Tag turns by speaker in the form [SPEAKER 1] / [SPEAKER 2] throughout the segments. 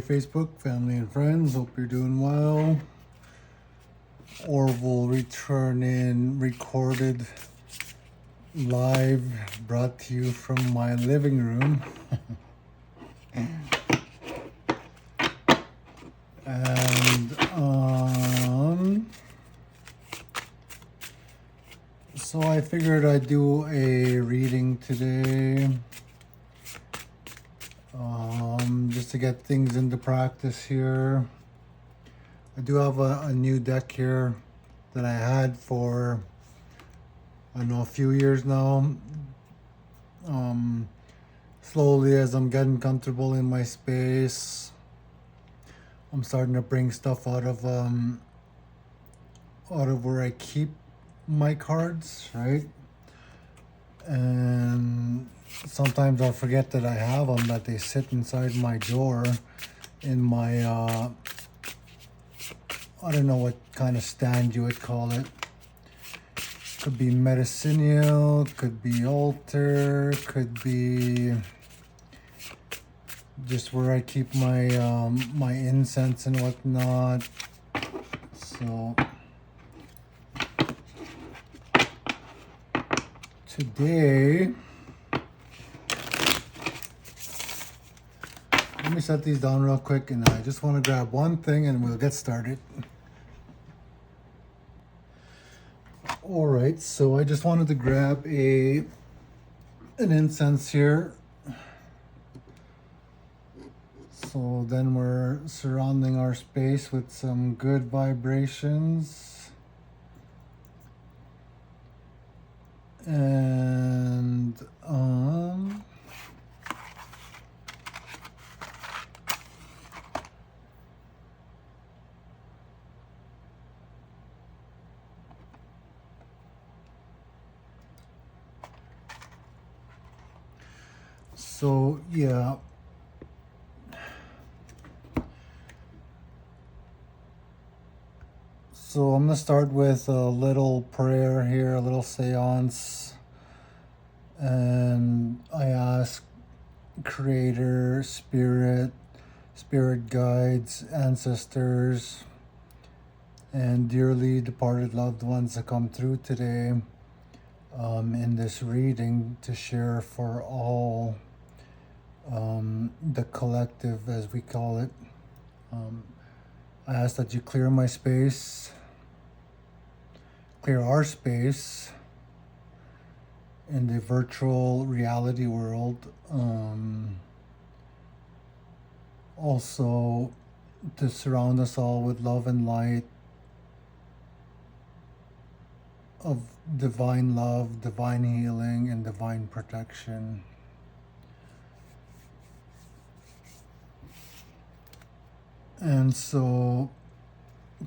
[SPEAKER 1] Facebook, family and friends. Hope you're doing well. Orville return in recorded live, brought to you from my living room. And so I figured I'd do a reading today. Just to get things into practice here. I do have a new deck here that I had for, I don't know, a few years now. Slowly, as I'm getting comfortable in my space, I'm starting to bring stuff out of where I keep my cards, right? And sometimes I'll forget that I have them, that they sit inside my drawer in my I don't know what kind of stand you would call it. Could be medicinal, could be altar, could be just where I keep my my incense and whatnot. So today, let me set these down real quick, and I just want to grab one thing and we'll get started. All right, so I just wanted to grab an incense here. So then we're surrounding our space with some good vibrations. And so yeah. So I'm going to start with a little prayer here, a little seance. And I ask Creator, Spirit guides, ancestors, and dearly departed loved ones to come through today in this reading to share for all the collective, as we call it. I ask that you clear my space, clear our space in the virtual reality world. Also to surround us all with love and light of divine love, divine healing, and divine protection. And so,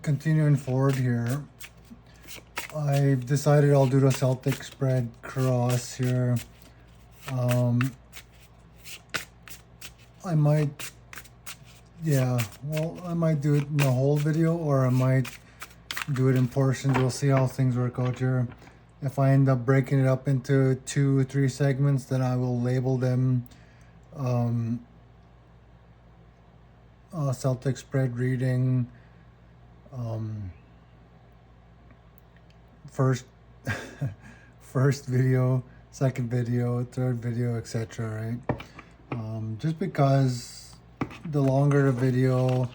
[SPEAKER 1] continuing forward here, I've decided I'll do the Celtic Spread cross here. I might do it in the whole video, or I might do it in portions. We'll see how things work out here. If I end up breaking it up into 2 or 3 segments, then I will label them Celtic Spread reading, first video, second video, third video, etc. Right? Just because the longer the video,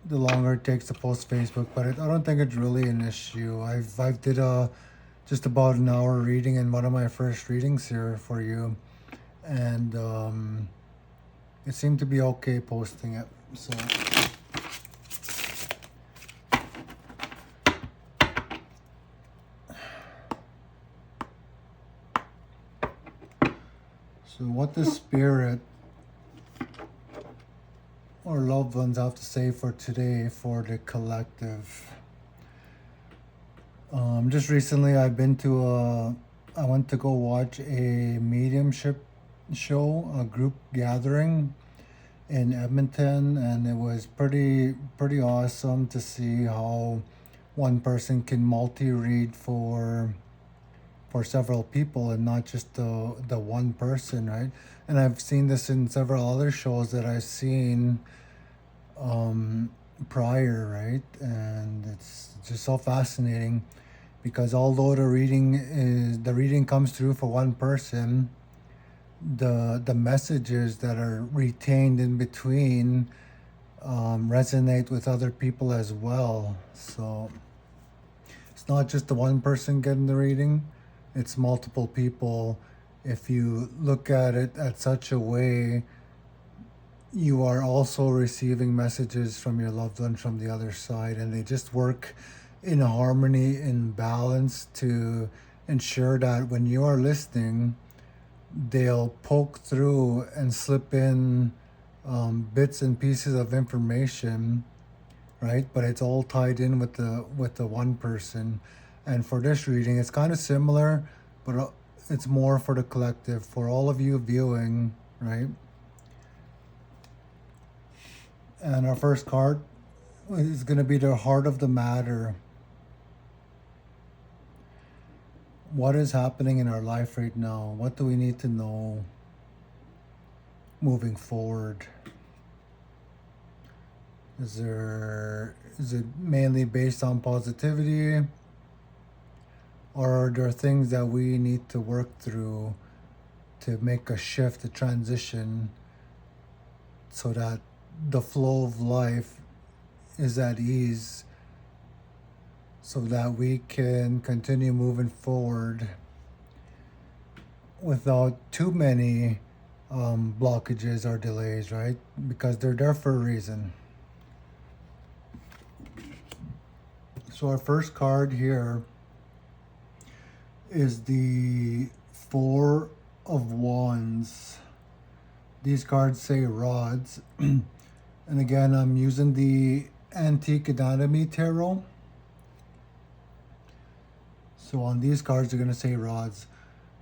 [SPEAKER 1] the longer it takes to post Facebook, but I don't think it's really an issue. I've did just about an hour reading in one of my first readings here for you, and it seemed to be okay posting it. So what the spirit or loved ones have to say for today for the collective. Just recently I went to go watch a mediumship show, a group gathering in Edmonton, and it was pretty awesome to see how one person can multi-read for for several people and not just the one person, right? And I've seen this in several other shows that I've seen um, prior, right? And it's just so fascinating because although the reading comes through for one person, the messages that are retained in between resonate with other people as well. So it's not just the one person getting the reading, it's multiple people. If you look at it at such a way, you are also receiving messages from your loved one from the other side, and they just work in harmony, in balance to ensure that when you are listening, they'll poke through and slip in bits and pieces of information, right? But it's all tied in with the one person. And for this reading, it's kind of similar, but it's more for the collective, for all of you viewing, right? And our first card is going to be the heart of the matter. What is happening in our life right now? What do we need to know moving forward? Is it mainly based on positivity, or are there things that we need to work through to make a shift, a transition, so that the flow of life is at ease, so that we can continue moving forward without too many blockages or delays, right? Because they're there for a reason. So our first card here is the Four of Wands. These cards say rods. And again, I'm using the Antique Anatomy Tarot. So on these cards, they're going to say rods.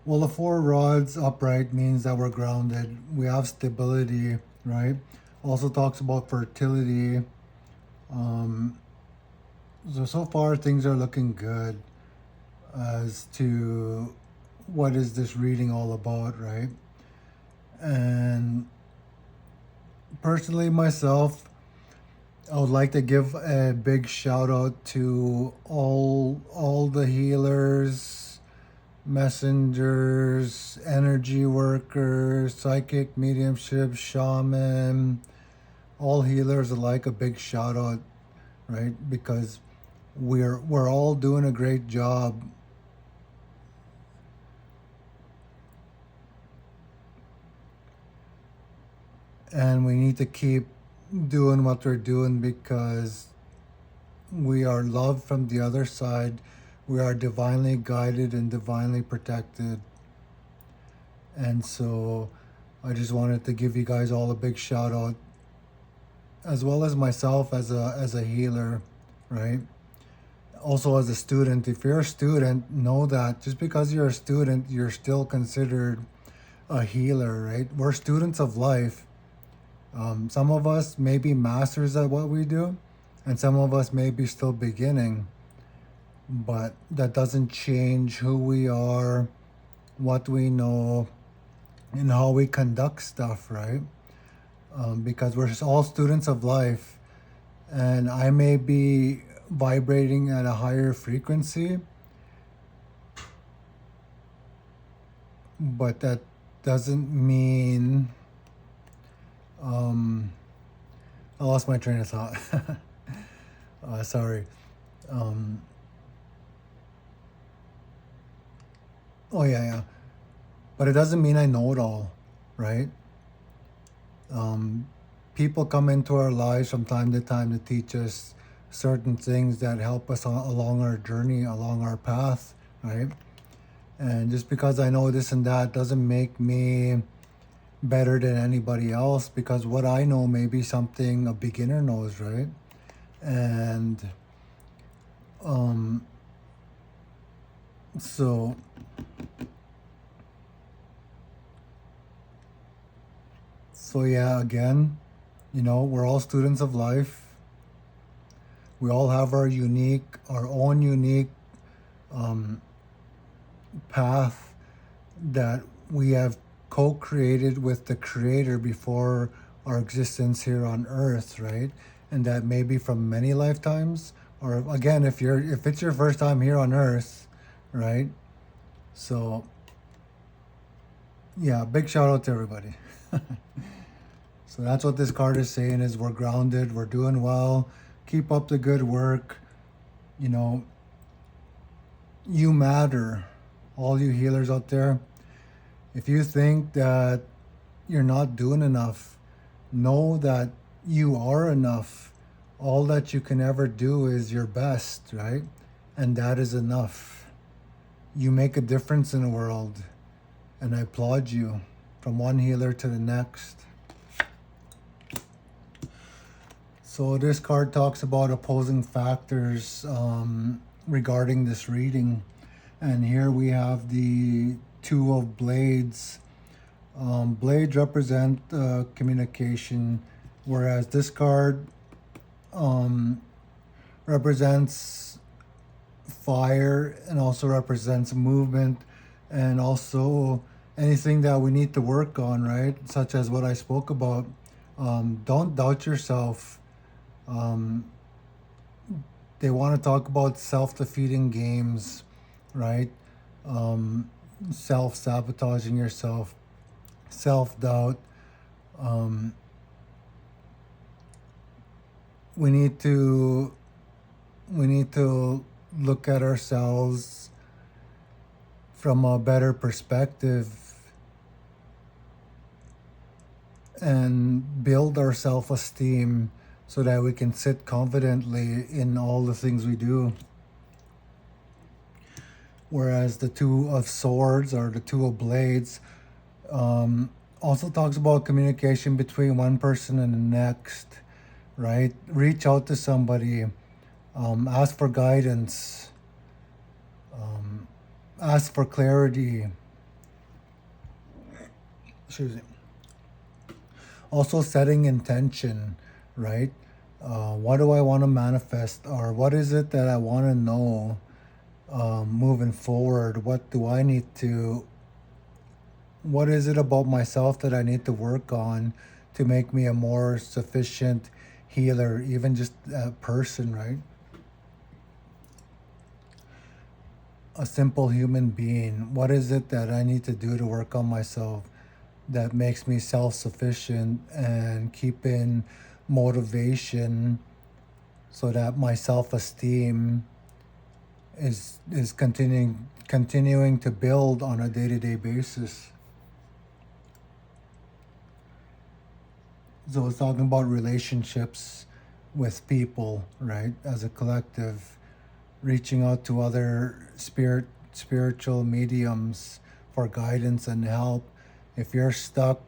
[SPEAKER 1] Well, the four rods upright means that we're grounded. We have stability, right? Also talks about fertility. So far, things are looking good as to what is this reading all about, right? And personally, myself, I would like to give a big shout out to all the healers, messengers, energy workers, psychic mediumship, shaman, all healers alike. A big shout out, right? Because we're all doing a great job. And we need to keep doing what we're doing because we are loved from the other side. We are divinely guided and divinely protected. And so I just wanted to give you guys all a big shout out, as well as myself as a healer, right? Also as a student. If you're a student, know that just because you're a student, you're still considered a healer, right? We're students of life. Some of us may be masters at what we do, and some of us may be still beginning, but that doesn't change who we are, what we know, and how we conduct stuff, right? Because we're all students of life, and I may be vibrating at a higher frequency, but that doesn't mean I lost my train of thought. Sorry. Oh yeah. But it doesn't mean I know it all, right? People come into our lives from time to time to teach us certain things that help us along our journey, along our path, right? And just because I know this and that doesn't make me better than anybody else, because what I know may be something a beginner knows, right? And so yeah, again, we're all students of life. We all have our own unique path that we have co-created with the creator before our existence here on earth, right? And that maybe from many lifetimes, or again, if it's your first time here on earth, right? So yeah, big shout out to everybody. So that's what this card is saying, is we're grounded, we're doing well, keep up the good work. You know, you matter. All you healers out there, if you think that you're not doing enough, know that you are enough. All that you can ever do is your best, right? And that is enough. You make a difference in the world, and I applaud you, from one healer to the next. So this card talks about opposing factors regarding this reading. And here we have the Two of Blades. Blades represent communication, whereas this card represents fire and also represents movement, and also anything that we need to work on, right? Such as what I spoke about. Don't doubt yourself. They want to talk about self-defeating games, right? Self-sabotaging yourself, self-doubt. We need to look at ourselves from a better perspective and build our self-esteem so that we can sit confidently in all the things we do. Whereas the Two of Swords, or the Two of Blades, also talks about communication between one person and the next, right? Reach out to somebody, ask for guidance, ask for clarity. Excuse me. Also setting intention, right? What do I want to manifest, or what is it that I want to know moving forward? What is it about myself that I need to work on to make me a more sufficient healer, even just a person, right? A simple human being. What is it that I need to do to work on myself that makes me self-sufficient and keep in motivation so that my self-esteem is continuing to build on a day-to-day basis. So it's talking about relationships with people, right? As a collective, reaching out to other spiritual mediums for guidance and help. If you're stuck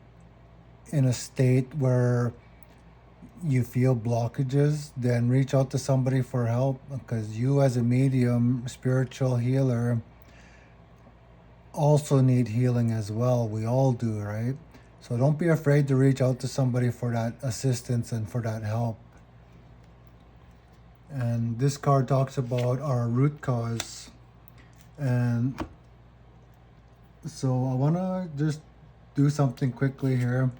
[SPEAKER 1] in a state where you feel blockages, then reach out to somebody for help, because you as a medium, spiritual healer, also need healing as well. We all do, right? So don't be afraid to reach out to somebody for that assistance and for that help. And this card talks about our root cause. And so I want to just do something quickly here.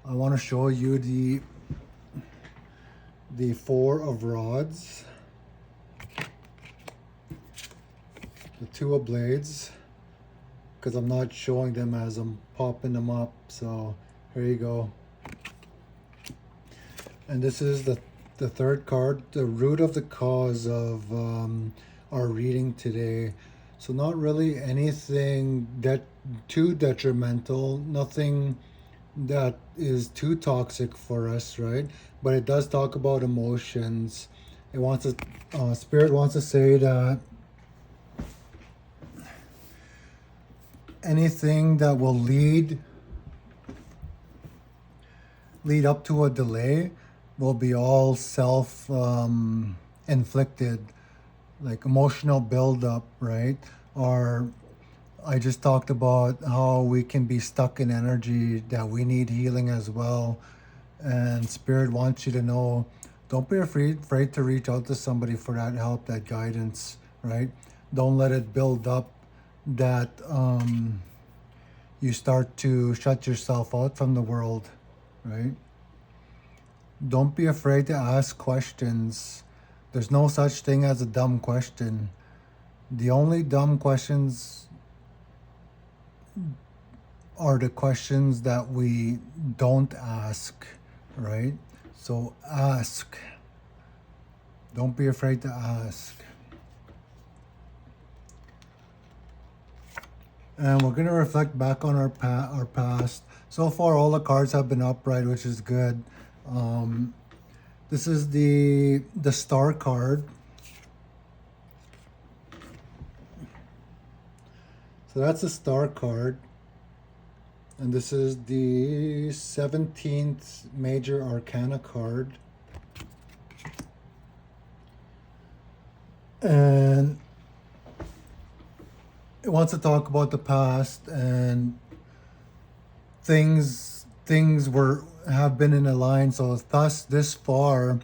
[SPEAKER 1] I want to show you the Four of Rods, the Two of Blades, because I'm not showing them as I'm popping them up. So here you go. And this is the third card, the root of the cause of our reading today. So not really anything that too detrimental, nothing that is too toxic for us, right? But it does talk about emotions. It wants to, Spirit wants to say that anything that will lead up to a delay will be all self inflicted, like emotional buildup, right? Or I just talked about how we can be stuck in energy, that we need healing as well. And Spirit wants you to know, don't be afraid to reach out to somebody for that help, that guidance, right? Don't let it build up that you start to shut yourself out from the world, right? Don't be afraid to ask questions. There's no such thing as a dumb question. The only dumb questions are the questions that we don't ask, right? So ask. Don't be afraid to ask. And we're going to reflect back on our past. So far, all the cards have been upright, which is good. This is the star card. So that's the star card. And this is the 17th major arcana card. And it wants to talk about the past and things have been in a line. So thus this far,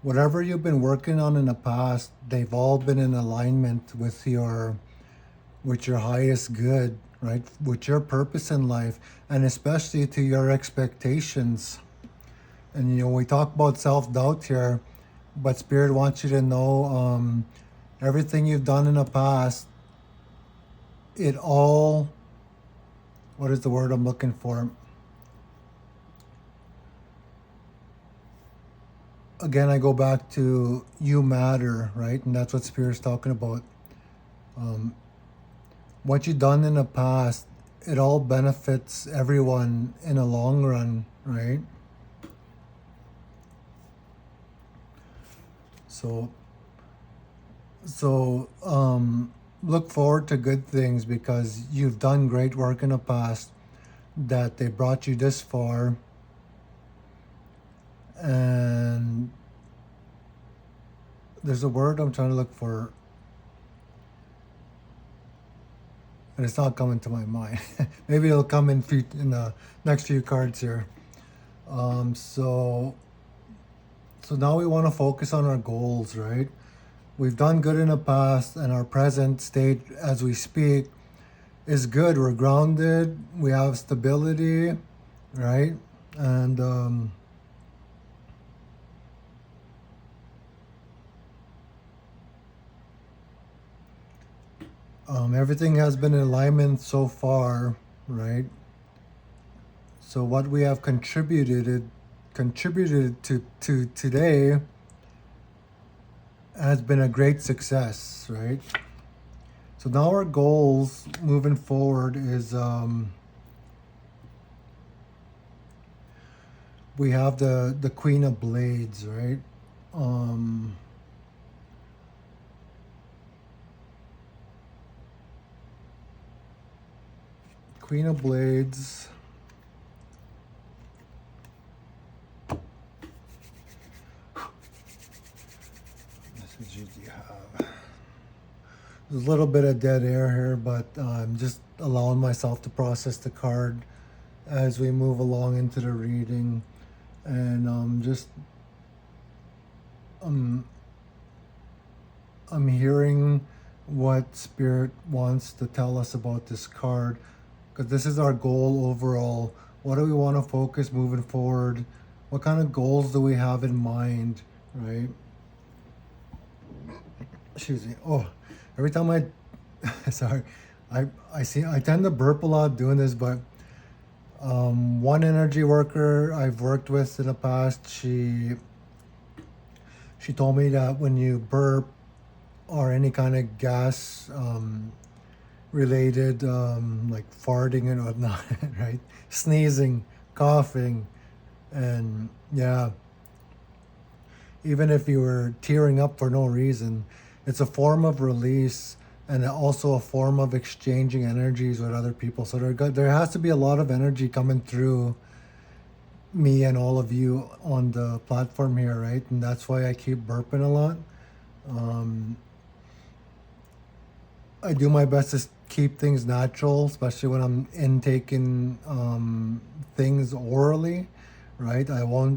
[SPEAKER 1] whatever you've been working on in the past, they've all been in alignment with your highest good, right? With your purpose in life, and especially to your expectations. And we talk about self-doubt here, but Spirit wants you to know everything you've done in the past, it all, what is the word I'm looking for? Again, I go back to you matter, right? And that's what Spirit's talking about. What you've done in the past, it all benefits everyone in a long run, right? So look forward to good things because you've done great work in the past that they brought you this far. And there's a word I'm trying to look for, and it's not coming to my mind. Maybe it'll come in the next few cards here. So now we want to focus on our goals, right? We've done good in the past, and our present state as we speak is good. We're grounded, we have stability, right? And everything has been in alignment so far, right? So what we have contributed to today has been a great success, right? So now our goals moving forward is we have the Queen of Blades, right? Queen of Blades. Messages you have. There's a little bit of dead air here, but I'm just allowing myself to process the card as we move along into the reading. And I'm hearing what Spirit wants to tell us about this card, because this is our goal overall. What do we want to focus moving forward? What kind of goals do we have in mind, right? Excuse me. Oh, every time sorry, I tend to burp a lot doing this, but one energy worker I've worked with in the past, she told me that when you burp or any kind of gas related, like farting and whatnot, right? Sneezing, coughing, and yeah, even if you were tearing up for no reason, it's a form of release and also a form of exchanging energies with other people. So there has to be a lot of energy coming through me and all of you on the platform here, right? And that's why I keep burping a lot. I do my best to keep things natural, especially when I'm intaking things orally, right? I'll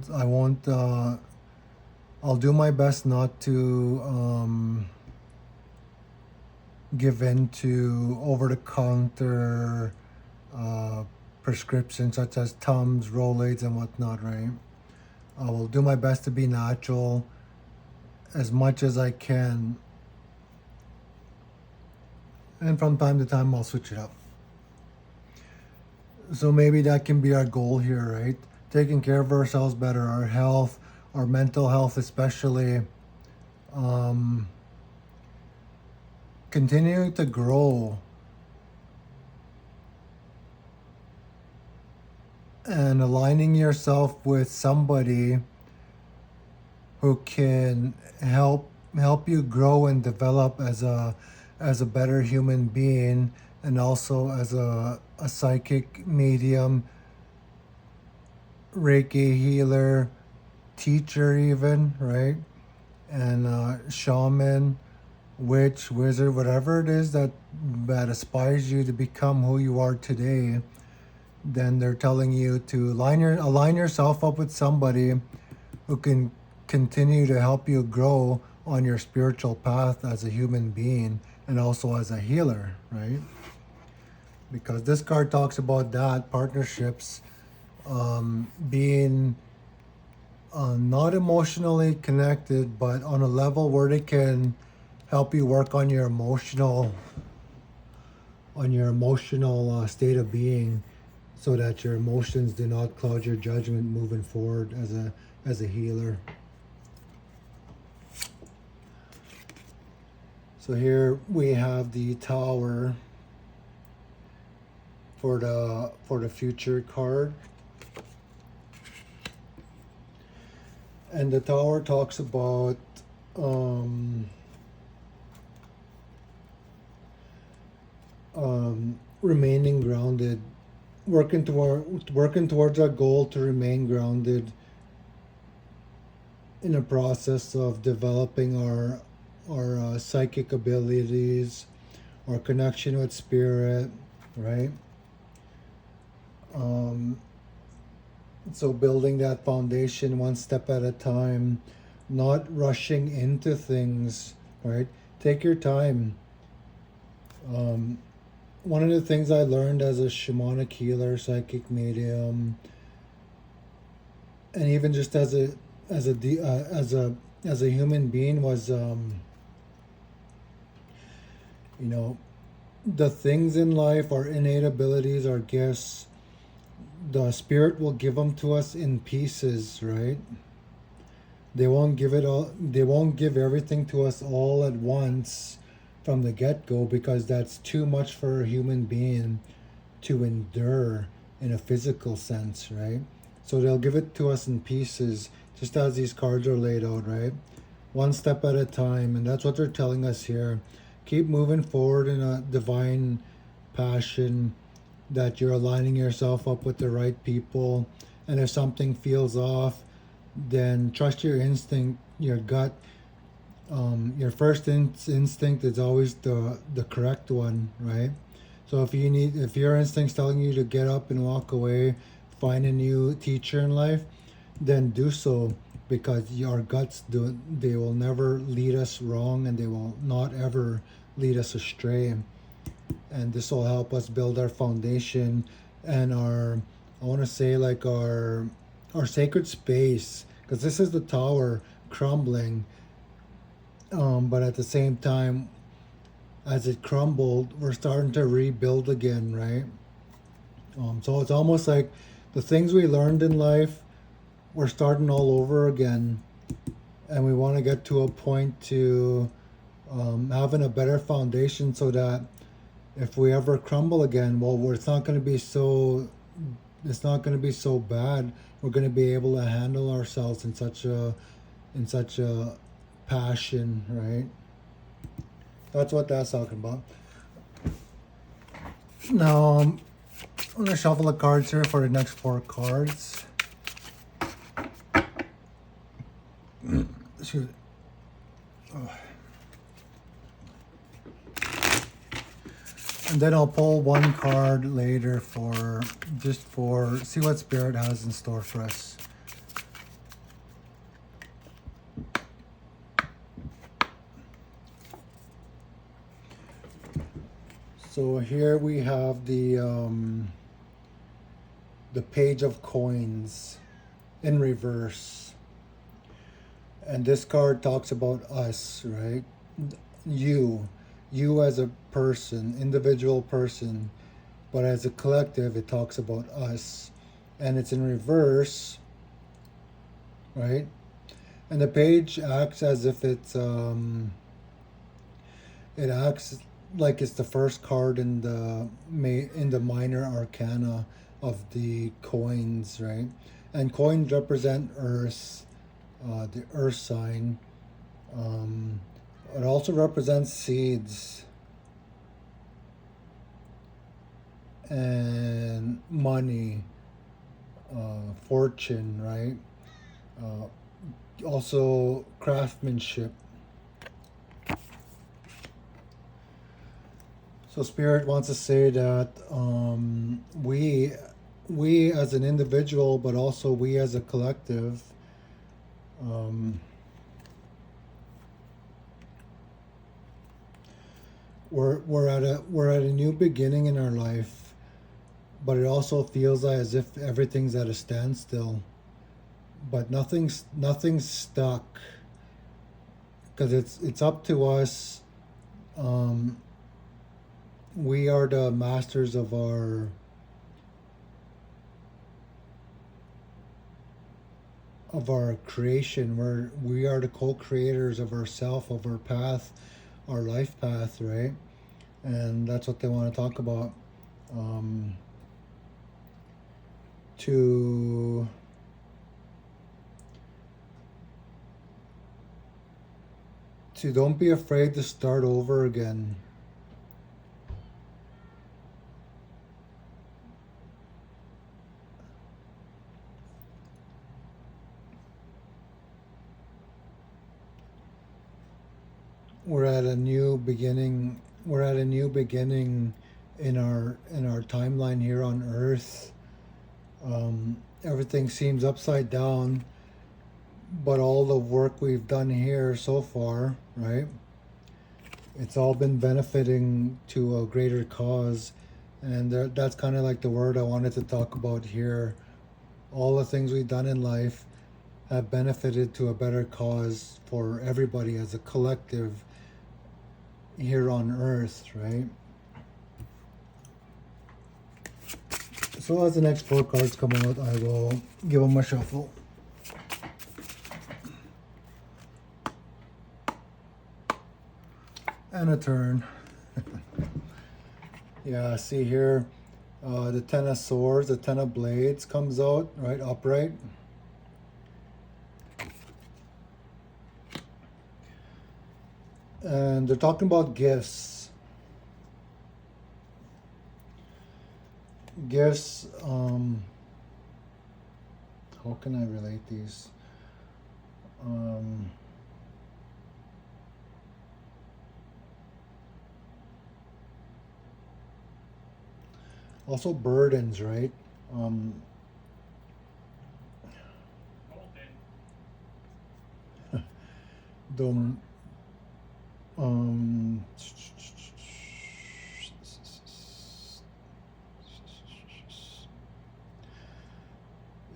[SPEAKER 1] do my best not to give in to over-the-counter prescriptions such as Tums, Rolaids, and whatnot, right? I will do my best to be natural as much as I can, and from time to time I'll switch it up. So maybe that can be our goal here, right? Taking care of ourselves better, our health, our mental health especially. Continuing to grow and aligning yourself with somebody who can help you grow and develop as a better human being, and also as a psychic medium, Reiki healer, teacher even, right? And shaman, witch, wizard, whatever it is that aspires you to become who you are today. Then they're telling you to align yourself up with somebody who can continue to help you grow on your spiritual path as a human being and also as a healer, right? Because this card talks about that, partnerships, being not emotionally connected, but on a level where they can help you work on your emotional state of being, so that your emotions do not cloud your judgment moving forward as a healer. So here we have the Tower for the future card. And the Tower talks about remaining grounded, working towards our goal to remain grounded in a process of developing our psychic abilities, our connection with spirit, right? So building that foundation one step at a time, not rushing into things, right? Take your time. One of the things I learned as a shamanic healer, psychic medium, and even just as a human being was, the things in life, our innate abilities, our gifts, the spirit will give them to us in pieces, right? They won't give everything to us all at once from the get-go, because that's too much for a human being to endure in a physical sense, right? So they'll give it to us in pieces, just as these cards are laid out, right? One step at a time, and that's what they're telling us here. Keep moving forward in a divine passion, that you're aligning yourself up with the right people, and if something feels off, then trust your instinct, your gut. Your first instinct is always the correct one, right? So if your instinct's telling you to get up and walk away, find a new teacher in life, then do so, because your guts they will never lead us wrong, and they will not ever lead us astray. And this will help us build our foundation and I want to say, like, our sacred space, because this is the Tower crumbling. But at the same time, as it crumbled, we're starting to rebuild again, right? So it's almost like the things we learned in life, we're starting all over again, and we want to get to a point to having a better foundation, so that if we ever crumble again, well, it's not going to be so bad. We're going to be able to handle ourselves in such a passion, right? That's what that's talking about. Now, I'm going to shuffle the cards here for the next 4 cards. Excuse me. And then I'll pull 1 card later for see what Spirit has in store for us. So here we have the page of coins in reverse. And this card talks about us, right? You, you as a person, individual person, but as a collective, it talks about us. And it's in reverse, right? And the page acts as if it acts like it's the first card in the minor arcana of the coins, right? And coins represent Earth, the Earth sign. It also represents seeds and money, fortune, right? Also craftsmanship. So Spirit wants to say that we as an individual, but also we as a collective, um, we're at a new beginning in our life, but it also feels like as if everything's at a standstill. But nothing's stuck, because it's up to us. Um, we are the masters of our creation. We are the co-creators of ourself, of our path, our life path, right? And that's what they want to talk about. To don't be afraid to start over again. We're at a new beginning. We're at a new beginning in our timeline here on Earth. Everything seems upside down, but all the work we've done here so far, right? It's all been benefiting to a greater cause, and that's kind of like the word I wanted to talk about here. All the things we've done in life have benefited to a better cause for everybody as a collective here on Earth, right? So as the next four cards come out, I will give them a shuffle. And a turn. Yeah, see here, the Ten of Swords, the Ten of Blades comes out, right, upright. And they're talking about gifts. Gifts, how can I relate these? Also burdens, right? The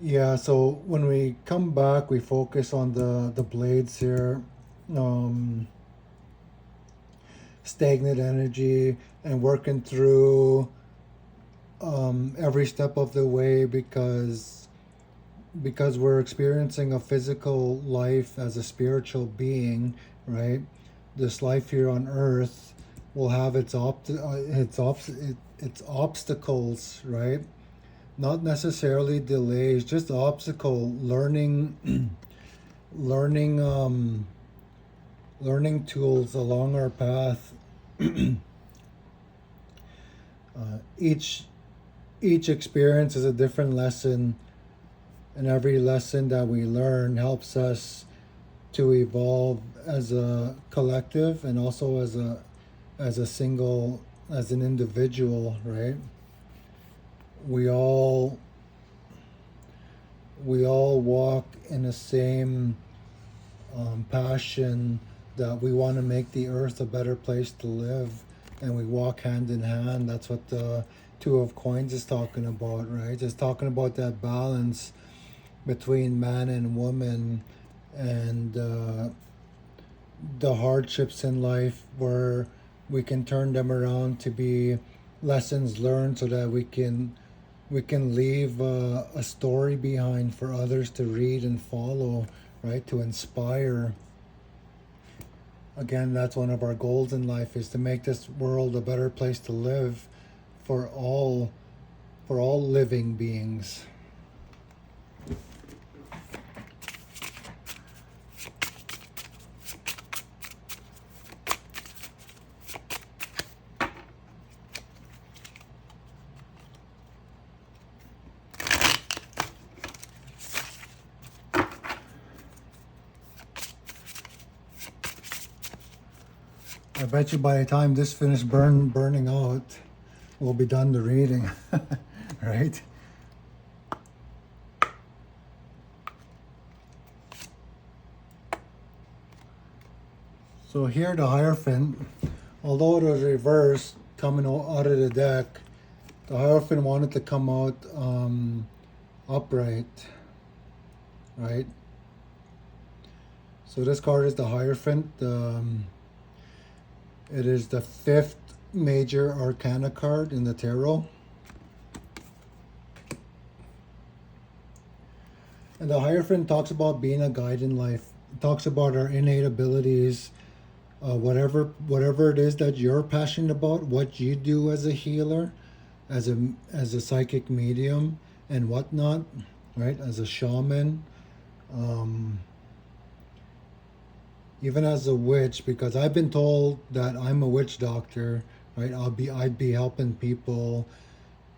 [SPEAKER 1] yeah, so when we come back, we focus on the blades here. Stagnant energy and working through every step of the way, because we're experiencing a physical life as a spiritual being, right? This life here on Earth will have its obstacles, right? Not necessarily delays, just obstacle. Learning tools along our path. Each experience is a different lesson, and every lesson that we learn helps us to evolve as a collective and also as an individual, right? We all walk in the same passion that we want to make the earth a better place to live, and we walk hand in hand. That's what the Two of Coins is talking about, right? It's talking about that balance between man and woman, and the hardships in life where we can turn them around to be lessons learned so that we can leave a story behind for others to read and follow, right? To inspire. Again, that's one of our goals in life, is to make this world a better place to live for all living beings. I bet you by the time this finishes burning out, we'll be done the reading, right? So here the Hierophant, although it was reversed coming out of the deck, the Hierophant wanted to come out upright, right? So this card is the Hierophant. It is the 5th major arcana card in the tarot. And the Hierophant talks about being a guide in life. It talks about our innate abilities, whatever it is that you're passionate about, what you do as a healer, as a psychic medium and whatnot, right? As a shaman, even as a witch, because I've been told that I'm a witch doctor, right? I'd be helping people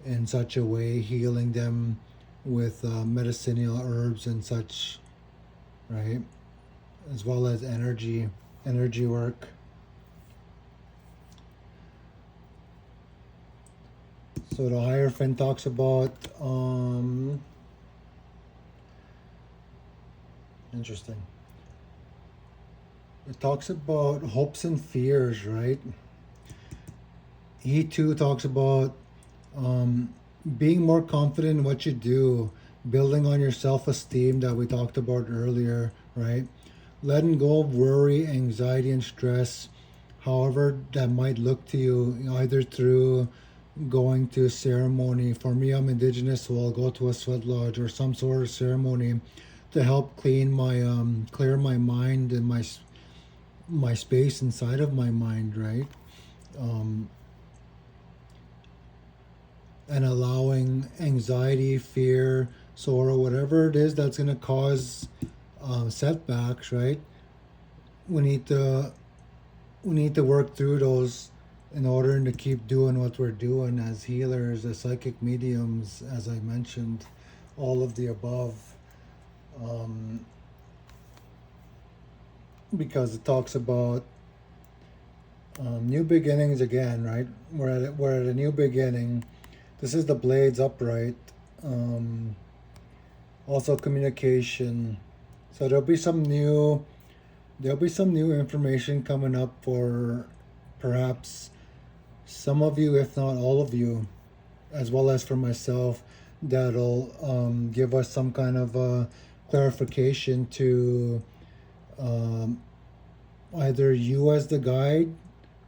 [SPEAKER 1] in such a way, healing them with medicinal herbs and such, right? As well as energy work. So the Hierophant talks about interesting. It talks about hopes and fears, right? He too talks about being more confident in what you do, building on your self-esteem that we talked about earlier, right? Letting go of worry, anxiety, and stress, however that might look to you, either through going to a ceremony. For me, I'm Indigenous, so I'll go to a sweat lodge or some sort of ceremony to help clear my mind and my space inside of my mind, right? And allowing anxiety, fear, sorrow, whatever it is that's going to cause setbacks, right? We need to work through those in order to keep doing what we're doing as healers, as psychic mediums, as I mentioned, all of the above. Because it talks about new beginnings again, right? We're at a new beginning. This is the Blades upright. Also communication. So there'll be some new information coming up for perhaps some of you, if not all of you, as well as for myself, that'll give us some kind of clarification to either you as the guide,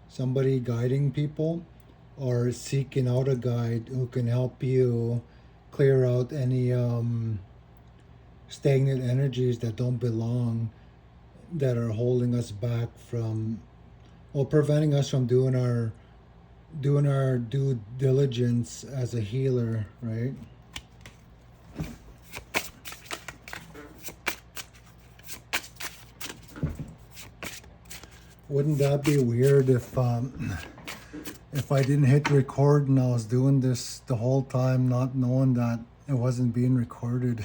[SPEAKER 1] somebody guiding people, or seeking out a guide who can help you clear out any stagnant energies that don't belong, that are holding us back from, or preventing us from doing our due diligence as a healer, right? Wouldn't that be weird if I didn't hit record and I was doing this the whole time not knowing that it wasn't being recorded?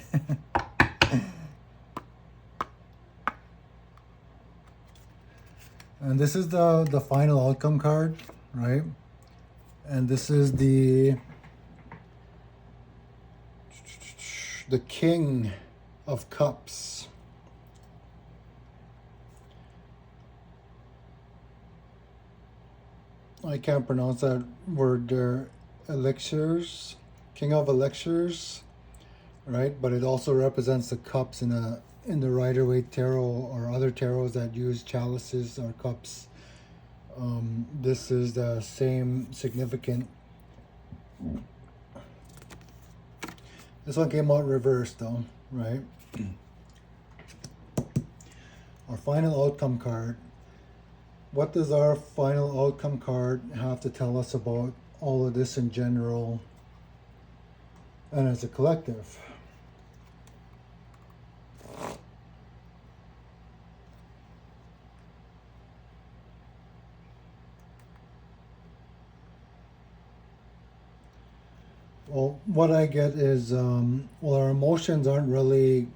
[SPEAKER 1] And this is the final outcome card, right? And this is the King of Cups. I can't pronounce that word there. Elixirs, King of Elixirs, right? But it also represents the cups in the Rider Waite tarot or other tarots that use chalices or cups. This is the same significant. This one came out reversed though, right? Our final outcome card. What does our final outcome card have to tell us about all of this in general and as a collective? Well, what I get is, well, our emotions aren't really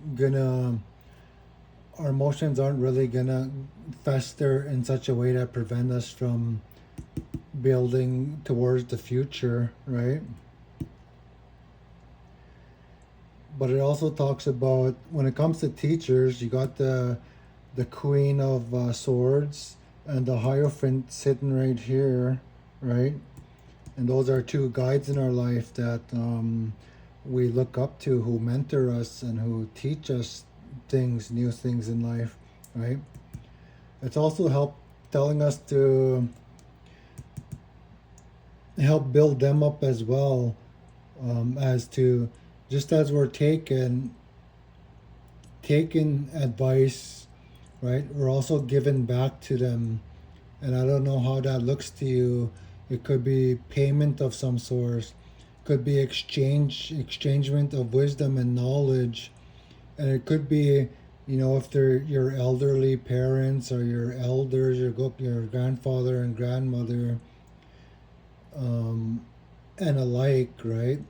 [SPEAKER 1] gonna fester in such a way that prevent us from building towards the future, right? But it also talks about when it comes to teachers, you got the Queen of Swords and the Hierophant sitting right here, right? And those are two guides in our life that we look up to, who mentor us and who teach us things, new things in life, right? It's also telling us to help build them up as well, as to just as we're taking advice, right? We're also giving back to them, and I don't know how that looks to you. It could be payment of some sort, could be exchangement of wisdom and knowledge, and it could be, if they're your elderly parents or your elders, your grandfather and grandmother, and alike, right?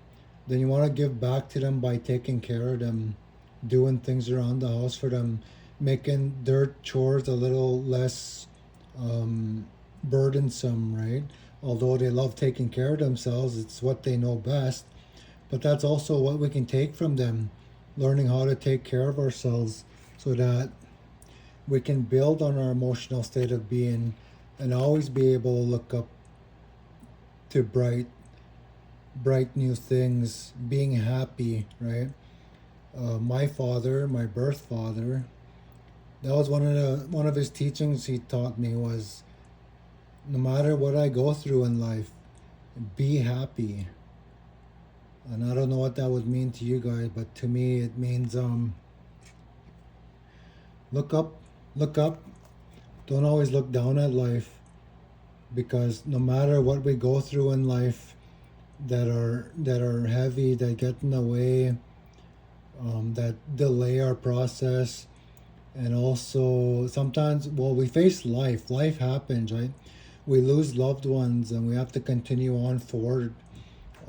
[SPEAKER 1] Then you want to give back to them by taking care of them, doing things around the house for them, making their chores a little less burdensome, right? Although they love taking care of themselves, it's what they know best. But that's also what we can take from them, learning how to take care of ourselves so that we can build on our emotional state of being and always be able to look up to bright new things, being happy, right? My father, my birth father, that was one of his teachings he taught me was, no matter what I go through in life, be happy. And I don't know what that would mean to you guys, but to me it means look up, look up. Don't always look down at life, because no matter what we go through in life that are heavy, that get in the way, that delay our process, and also sometimes, well, we face life happens, right? We lose loved ones and we have to continue on forward,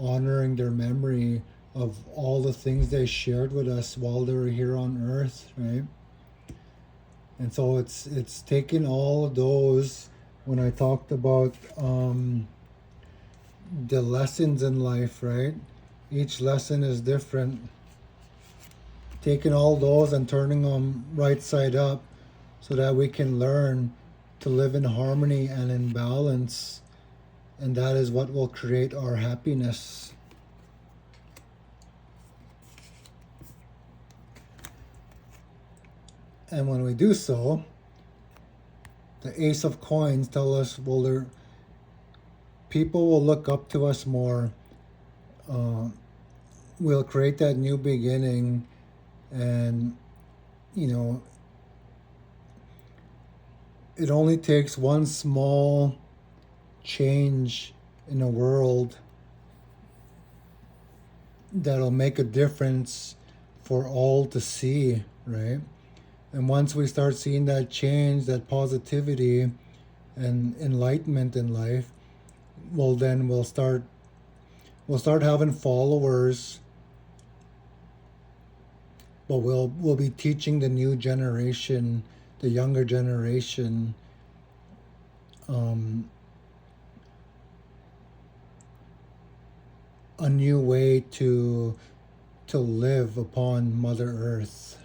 [SPEAKER 1] honoring their memory of all the things they shared with us while they were here on earth, right? And so it's taken all of those, when I talked about the lessons in life, right? Each lesson is different. Taking all those and turning them right side up so that we can learn to live in harmony and in balance, and that is what will create our happiness. And when we do so, the Ace of Coins tell us, well, people will look up to us more. We'll create that new beginning, and it only takes one small change in the world that'll make a difference for all to see, right? And once we start seeing that change, that positivity and enlightenment in life, well, then we'll start having followers, but we'll be teaching the new generation, the younger generation, a new way to live upon Mother Earth.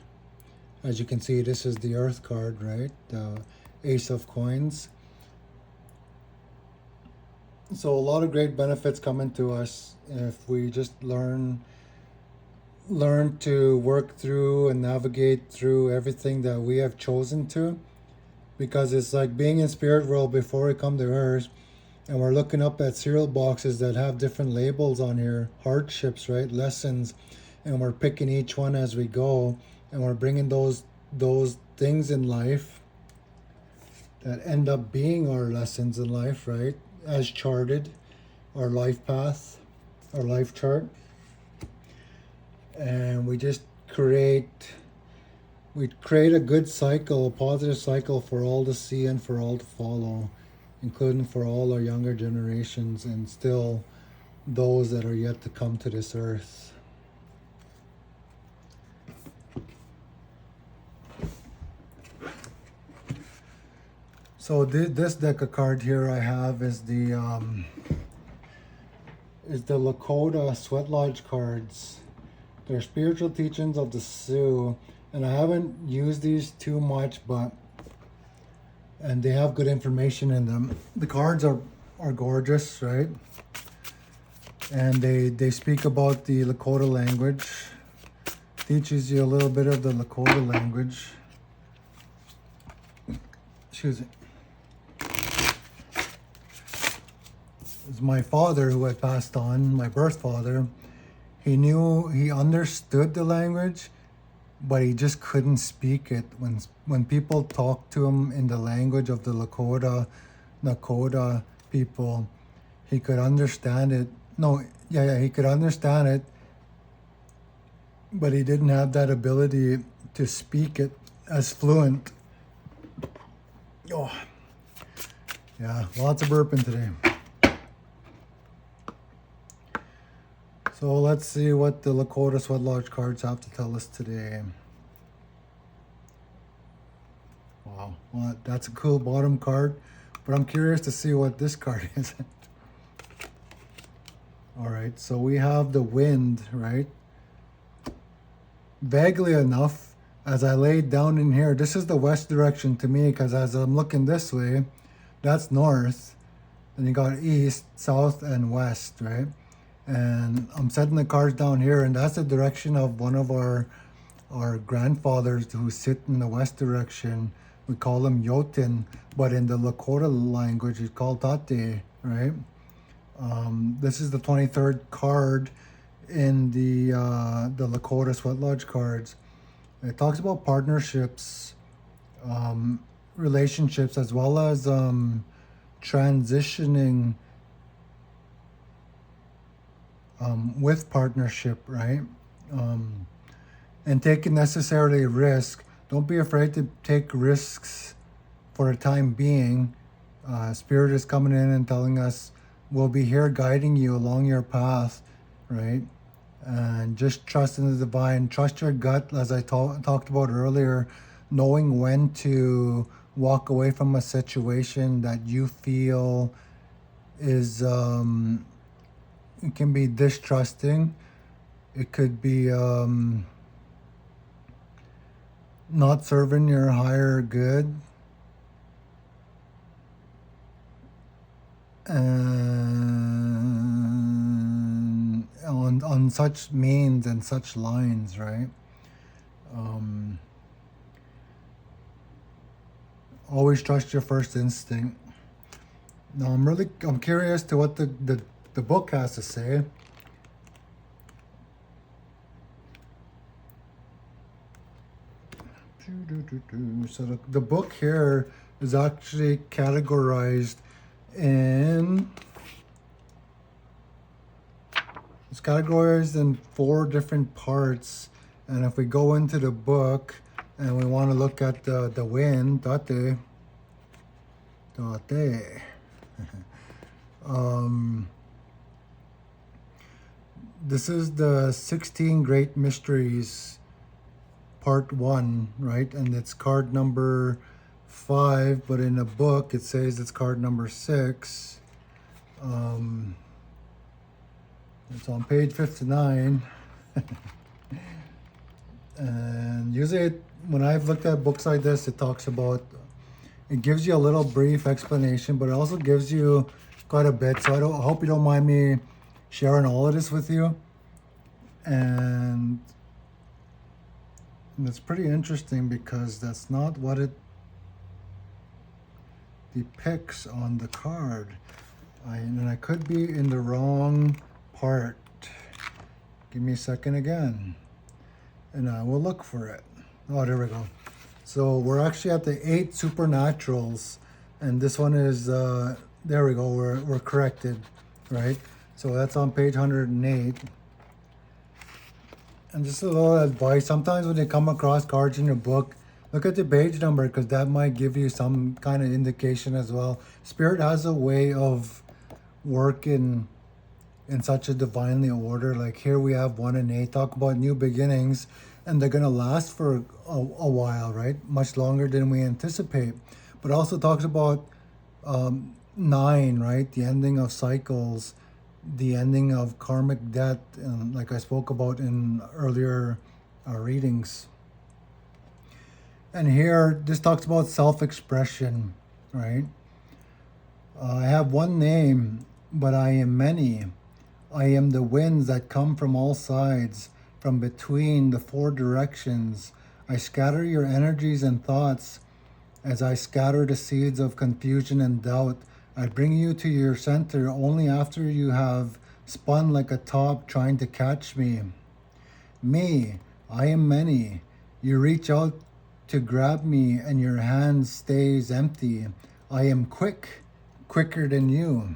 [SPEAKER 1] As you can see, this is the Earth card, right? The Ace of Coins. So a lot of great benefits coming to us if we just learn to work through and navigate through everything that we have chosen to, because it's like being in spirit world before we come to earth, and we're looking up at cereal boxes that have different labels on here, hardships, right, lessons, and we're picking each one as we go, and we're bringing those things in life that end up being our lessons in life, right, as charted, our life path, our life chart. And we just create a good cycle, a positive cycle for all to see and for all to follow, including for all our younger generations and still those that are yet to come to this earth. So this deck of card here I have is the Lakota Sweat Lodge cards. They're spiritual teachings of the Sioux, and I haven't used these too much, and they have good information in them. The cards are gorgeous, right? And they speak about the Lakota language, teaches you a little bit of the Lakota language. Excuse me. It's my father who had passed on, my birth father. He understood the language, but he just couldn't speak it. When people talked to him in the language of the Nakota people, he could understand it. He could understand it, but he didn't have that ability to speak it as fluent. Oh, yeah, lots of burping today. So let's see what the Lakota Sweat Lodge cards have to tell us today. Wow, well, that's a cool bottom card, but I'm curious to see what this card is. All right, so we have the wind, right? Vaguely enough, as I laid down in here, this is the west direction to me, because as I'm looking this way, that's north. Then you got east, south, and west, right? And I'm setting the cards down here, and that's the direction of one of our grandfathers who sit in the west direction. We call them Yotin, but in the Lakota language it's called Tate, right? This is the 23rd card in the Lakota Sweat Lodge cards. It talks about partnerships, relationships, as well as transitioning with partnership, right? And taking necessarily risk. Don't be afraid to take risks for a time being. Spirit is coming in and telling us we'll be here guiding you along your path, right? And just trust in the divine. Trust your gut, as I talked about earlier, knowing when to walk away from a situation that you feel is it can be distrusting. It could be not serving your higher good. And on such means and such lines, right? Always trust your first instinct. Now I'm curious to what the book has to say. So the book here is actually categorized in 4 different parts. And if we go into the book and we want to look at the wind, Tate. This is the 16 Great Mysteries, part 1, right? And it's card number 5, but in a book it says it's card number 6. It's on page 59. And usually when I've looked at books like this, it gives you a little brief explanation, but it also gives you quite a bit, so I hope you don't mind me sharing all of this with you. And it's pretty interesting because that's not what it depicts on the card. And I could be in the wrong part. Give me a second again, and I will look for it. Oh, there we go. So we're actually at the 8 supernaturals, and this one is, there we go, we're corrected, right? So that's on page 108. And just a little advice, sometimes when you come across cards in your book, look at the page number, because that might give you some kind of indication as well. Spirit has a way of working in such a divinely order. Like here we have 1 and 8 talk about new beginnings, and they're going to last for a while, right? Much longer than we anticipate. But also talks about 9, right? The ending of cycles, the ending of karmic debt, like I spoke about in earlier readings. And here, this talks about self-expression, right? I have one name, but I am many. I am the winds that come from all sides, from between the 4 directions. I scatter your energies and thoughts as I scatter the seeds of confusion and doubt. I bring you to your center only after you have spun like a top trying to catch me. Me, I am many. You reach out to grab me and your hand stays empty. I am quicker than you.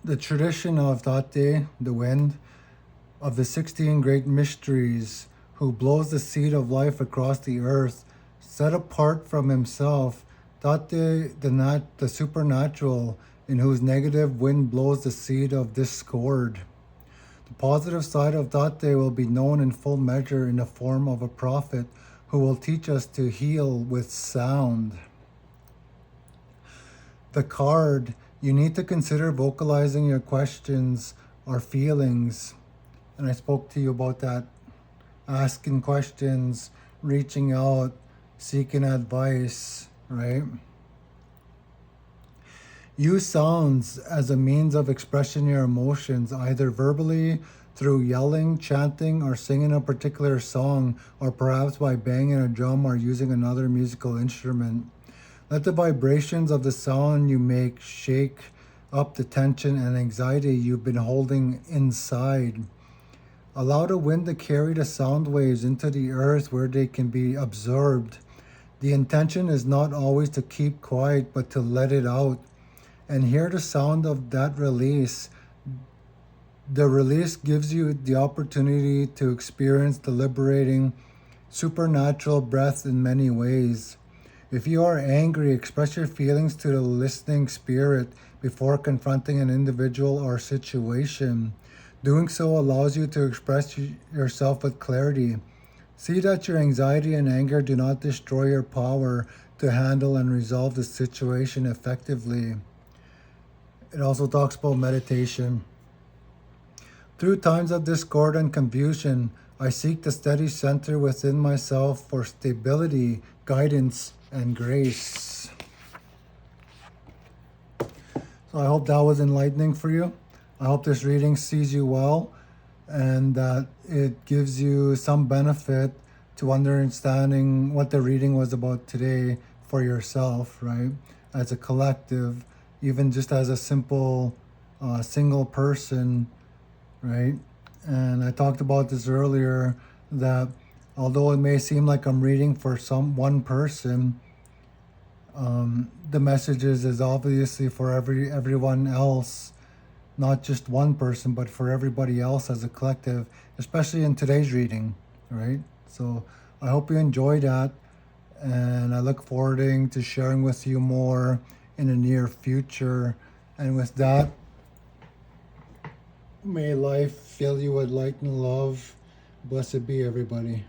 [SPEAKER 1] The tradition of Tate, the wind, of the 16 great mysteries, who blows the seed of life across the earth, set apart from himself, Tate, the supernatural, in whose negative wind blows the seed of discord. The positive side of Tate will be known in full measure in the form of a prophet who will teach us to heal with sound. The card, you need to consider vocalizing your questions or feelings. And I spoke to you about that. Asking questions, reaching out, seeking advice, right? Use sounds as a means of expressing your emotions, either verbally, through yelling, chanting, or singing a particular song, or perhaps by banging a drum or using another musical instrument. Let the vibrations of the sound you make shake up the tension and anxiety you've been holding inside. Allow the wind to carry the sound waves into the earth where they can be absorbed. The intention is not always to keep quiet, but to let it out. And hear the sound of that release. The release gives you the opportunity to experience the liberating supernatural breath in many ways. If you are angry, express your feelings to the listening spirit before confronting an individual or situation. Doing so allows you to express yourself with clarity. See that your anxiety and anger do not destroy your power to handle and resolve the situation effectively. It also talks about meditation. Through times of discord and confusion, I seek the steady center within myself for stability, guidance, and grace. So I hope that was enlightening for you. I hope this reading sees you well and that it gives you some benefit to understanding what the reading was about today for yourself, right? As a collective, even just as a simple single person, right? And I talked about this earlier, that although it may seem like I'm reading for one person, the messages is obviously for everyone else, not just one person, but for everybody else as a collective, especially in today's reading, right? So I hope you enjoy that, and I look forward to sharing with you more in the near future. And with that, may life fill you with light and love. Blessed be everybody.